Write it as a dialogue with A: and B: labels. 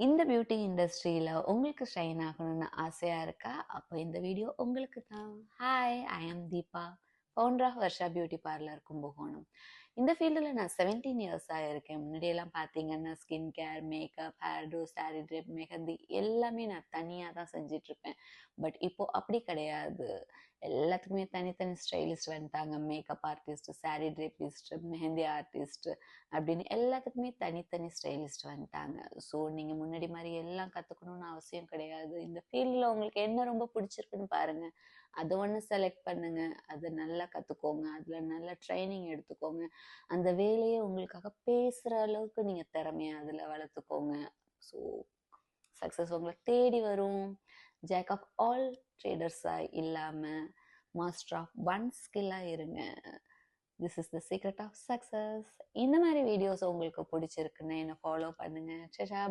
A: இந்த பியூட்டி இண்டஸ்ட்ரியில உங்களுக்கு ஷைன் ஆகணும்னு ஆசையா இருக்கா? அப்போ இந்த வீடியோ உங்களுக்கு தான். Hi, I am Deepa, founder of Varsha beauty parlour Kumbakonam. இந்த ஃபீல்டில் நான் 17 இயர்ஸாக இருக்கேன். முன்னாடியெல்லாம் பார்த்தீங்கன்னா skin care, makeup, hair do, sari drape, mehndi எல்லாமே நான் தனியாக தான் செஞ்சிட்ருப்பேன். பட் இப்போ அப்படி கிடையாது. எல்லாத்துக்குமே தனித்தனி ஸ்டைலிஸ்ட் வந்துட்டாங்க. மேக்கப் ஆர்டிஸ்ட், சாரி ட்ரிப்பிஸ்ட், மெஹந்தி ஆர்டிஸ்ட் அப்படின்னு எல்லாத்துக்குமே தனித்தனி ஸ்டைலிஸ்ட் வந்துட்டாங்க. ஸோ நீங்கள் முன்னாடி மாதிரி எல்லாம் கற்றுக்கணும்னு அவசியம் கிடையாது. இந்த ஃபீல்டில் உங்களுக்கு என்ன ரொம்ப பிடிச்சிருக்குன்னு பாருங்கள், அதை ஒன்று செலக்ட் பண்ணுங்க, அதை நல்லா கற்றுக்கோங்க, அதில் நல்லா ட்ரைனிங் எடுத்துக்கோங்க, அந்த வேலையை உங்களுக்காக பேசுகிற அளவுக்கு நீங்கள் திறமையை அதில் வளர்த்துக்கோங்க. ஸோ சக்ஸஸ் உங்களை தேடி வரும். ஜாக் ஆஃப் ஆல் ட்ரேடர்ஸாக இல்லாமல் மாஸ்டர் ஆஃப் ஒன் ஸ்கில்லாக இருங்க. This is the secret of success. இந்த மாதிரி வீடியோஸ் உங்களுக்கு பிடிச்சிருக்குன்னு என்னை ஃபாலோ பண்ணுங்க. சச்சா,